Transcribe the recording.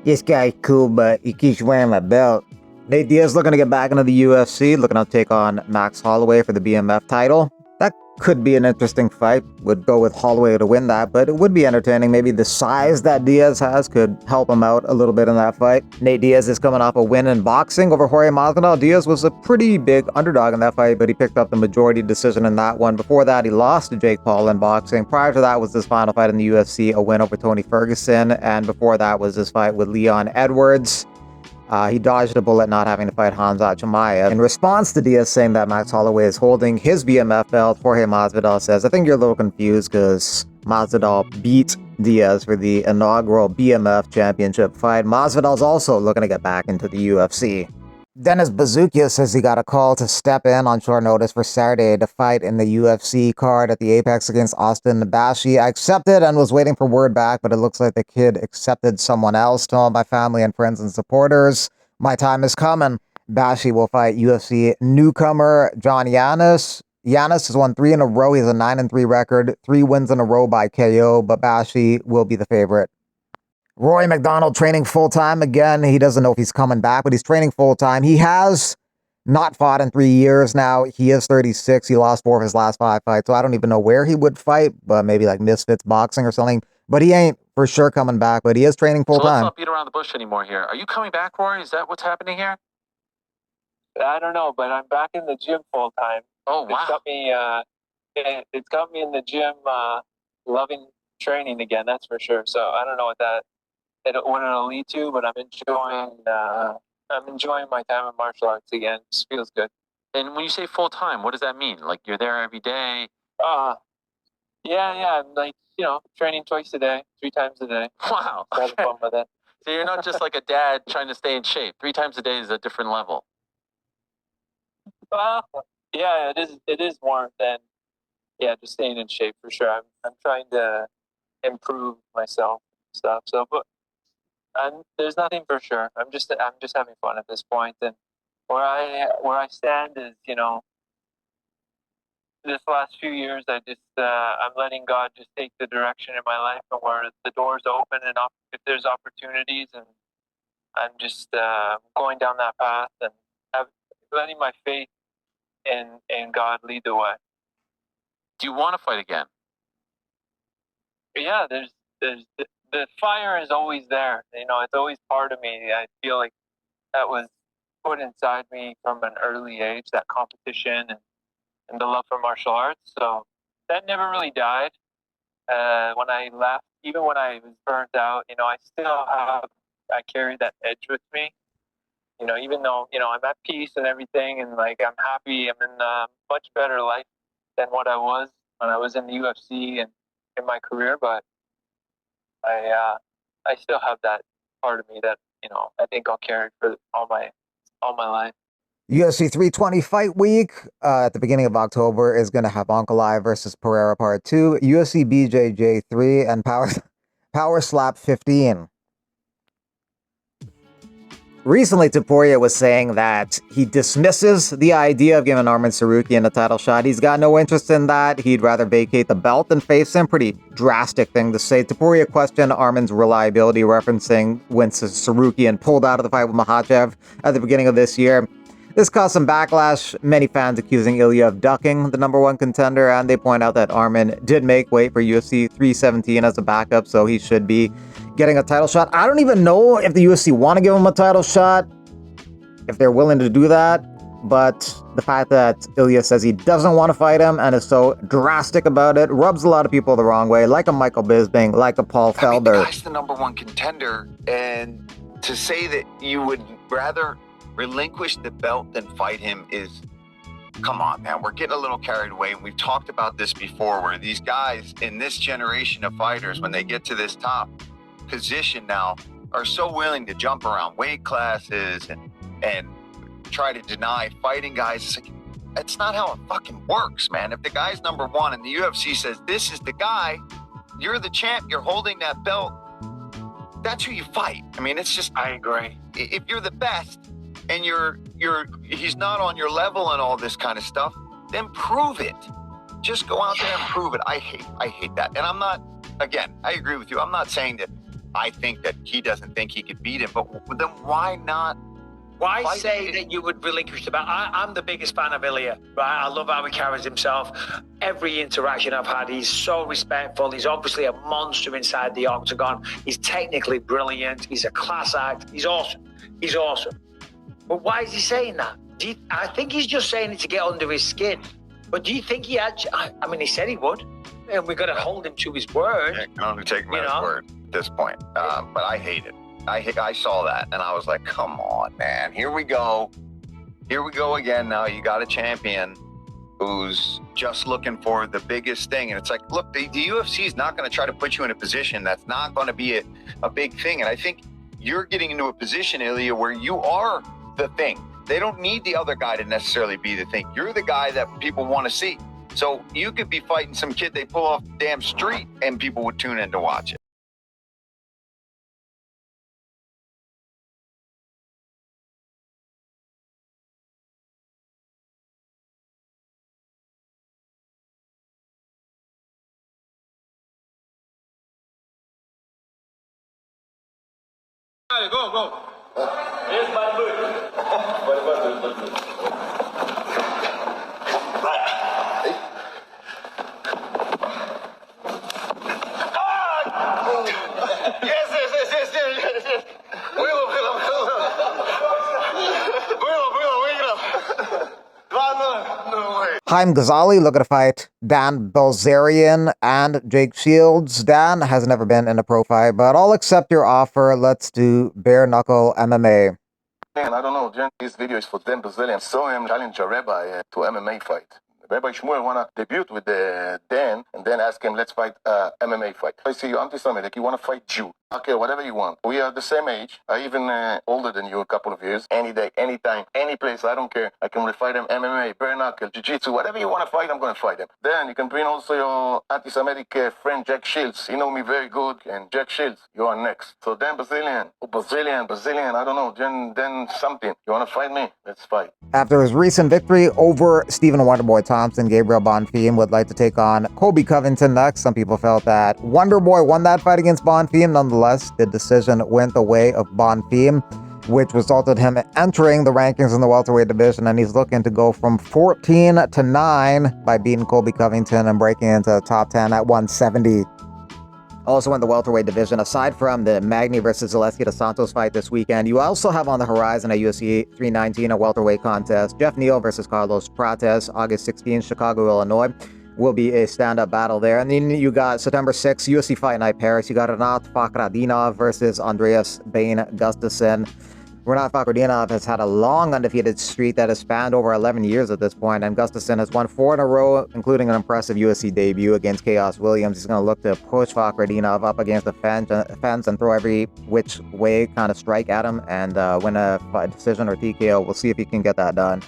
This guy cool, but he keeps wearing my belt. Nate Diaz looking to get back into the UFC, looking to take on Max Holloway for the BMF title. That could be an interesting fight. Would go with Holloway to win that, but it would be entertaining. Maybe the size that Diaz has could help him out a little bit in that fight. Nate Diaz is coming off a win in boxing over Jorge Masvidal. Diaz was a pretty big underdog in that fight, but he picked up the majority decision in that one. Before that, he lost to Jake Paul in boxing. Prior to that was his final fight in the UFC, a win over Tony Ferguson, and before that was his fight with Leon Edwards. He dodged a bullet not having to fight Khamzat Chimaev. In response to Diaz saying that Max Holloway is holding his BMF belt, Jorge Masvidal says, I think you're a little confused because Masvidal beat Diaz for the inaugural BMF championship fight. Masvidal's also looking to get back into the UFC. Dennis Bazooka says he got a call to step in on short notice for Saturday to fight in the UFC card at the Apex against Austin Nabashi. I accepted and was waiting for word back, but it looks like the kid accepted someone else. To all my family and friends and supporters, my time is coming. Bashi will fight UFC newcomer John Yanis. Yanis has won 3 in a row. He has a 9-3 record, 3 wins in a row by KO, but Bashi will be the favorite. Roy McDonald training full-time. Again, he doesn't know if he's coming back, but he's training full-time. He has not fought in 3 years now. He is 36. He lost 4 of his last 5 fights, so I don't even know where he would fight, but maybe like Misfits Boxing or something. But he ain't for sure coming back, but he is training full-time. So let's not beat around the bush anymore here. Are you coming back, Roy? Is that what's happening here? I don't know, but I'm back in the gym full-time. Oh, wow. It's got me in the gym loving training again, that's for sure. So I don't know what it'll lead to, but I'm enjoying my time in martial arts again. It just feels good. And when you say full time, what does that mean? Like you're there every day? Yeah. I'm like, training twice a day, 3 times a day. Wow. Having fun with it. So you're not just like a dad trying to stay in shape. 3 times a day is a different level. Yeah, it is more than just staying in shape for sure. I'm trying to improve myself and stuff. So, but there's nothing for sure. I'm just having fun at this point, and where I stand is, this last few years, I'm letting God just take the direction in my life, and where the doors open and if there's opportunities, and I'm just going down that path and letting my faith in God lead the way. Do you want to fight again? Yeah, there's the fire is always there. It's always part of me. I feel like that was put inside me from an early age, that competition and the love for martial arts. So that never really died. When I left, even when I was burnt out, I carry that edge with me. Even though, I'm at peace and everything, and like I'm happy, I'm in a much better life than what I was when I was in the UFC and in my career, but I still have that part of me that, I think I'll carry for all my life. UFC 320 fight week at the beginning of October is going to have Ankalaev versus Pereira Part 2, UFC BJJ 3, and Power Slap 15. Recently, Topuria was saying that he dismisses the idea of giving Arman Tsarukyan a title shot. He's got no interest in that. He'd rather vacate the belt than face him. Pretty drastic thing to say. Topuria questioned Arman's reliability, referencing when Tsarukyan pulled out of the fight with Makhachev at the beginning of this year. This caused some backlash, many fans accusing Ilya of ducking the #1 contender, and they point out that Arman did make weight for UFC 317 as a backup, so he should be getting a title shot. I don't even know if the UFC want to give him a title shot, if they're willing to do that, but the fact that Ilya says he doesn't want to fight him and is so drastic about it rubs a lot of people the wrong way, like a Michael Bisping, like a Paul Felder. The guy's the #1 contender, and to say that you would rather relinquish the belt than fight him is, come on, man. We're getting a little carried away, and we've talked about this before, where these guys in this generation of fighters, when they get to this top position now, are so willing to jump around weight classes and try to deny fighting guys. It's like, that's not how it fucking works, man. If the guy's #1 and the UFC says, this is the guy, you're the champ, you're holding that belt, that's who you fight. I mean, it's just, I agree. If you're the best and he's not on your level and all this kind of stuff, then prove it. Just go out there and prove it. I hate that. And I'm not, again, I agree with you. I'm not saying that I think that he doesn't think he could beat him. But then why not? Why Why say did- that you would relinquish the belt? I'm the biggest fan of Ilya, right? I love how he carries himself. Every interaction I've had, he's so respectful. He's obviously a monster inside the octagon. He's technically brilliant. He's a class act. He's awesome. He's awesome. But why is he saying that? I think he's just saying it to get under his skin. But do you think he actually... I mean, he said he would. And we've got to hold him to his word. I can only take him at his know? word at this point. But I hate it. I saw that and I was like, come on, man. Here we go. Here we go again. Now you got a champion who's just looking for the biggest thing. And it's like, look, the UFC is not going to try to put you in a position that's not going to be a big thing. And I think you're getting into a position, Ilya, where you are the thing. They don't need the other guy to necessarily be the thing. You're the guy that people want to see. So you could be fighting some kid they pull off the damn street and people would tune in to watch it. Go. Yes, my Yes. Было. 2-0. No way. Haim Ghazali looking to fight Dan Belzerian and Jake Shields. Dan has never been in a pro fight, but I'll accept your offer. Let's do bare knuckle MMA. Man, I don't know. This video is for Dan Bazooka. Saw him challenge a rabbi to MMA fight. Rabbi Shmuel wanna debut with Dan and then ask him, let's fight MMA fight. I see you anti-Semitic, you wanna fight Jew. Okay, whatever you want. We are the same age. I even older than you a couple of years. Any day, anytime, any place, I don't care. I can fight him MMA, bare knuckle, jiu-jitsu, whatever you wanna fight, I'm gonna fight him. Then you can bring also your anti-Semitic friend Jack Shields. He know me very good, and Jack Shields, you are next. So Dan Brazilian, I don't know, then something. You wanna fight me? Let's fight. After his recent victory over Stephen Wonderboy Thompson, Gabriel Bonfim would like to take on Colby Covington next. Some people felt that Wonderboy won that fight against Bonfim. Nonetheless, the decision went the way of Bonfim, which resulted him entering the rankings in the welterweight division, and he's looking to go from 14 to 9 by beating Colby Covington and breaking into the top 10 at 170. Also in the welterweight division, aside from the Magny versus Zaleski dos Santos fight this weekend, you also have on the horizon at UFC 319 a welterweight contest. Jeff Neal versus Carlos Prates, August 16th, Chicago, Illinois, will be a stand-up battle there. And then you got September 6th, UFC Fight Night Paris. You got Renat Fakhradinov versus Andreas Bain Gustafsson. Renat Fakhradinov has had a long undefeated streak that has spanned over 11 years at this point, and Gustafsson has won 4 in a row, including an impressive UFC debut against Chaos Williams. He's going to look to push Fakhradinov up against the fence and throw every which way kind of strike at him and win a decision or TKO. We'll see if he can get that done.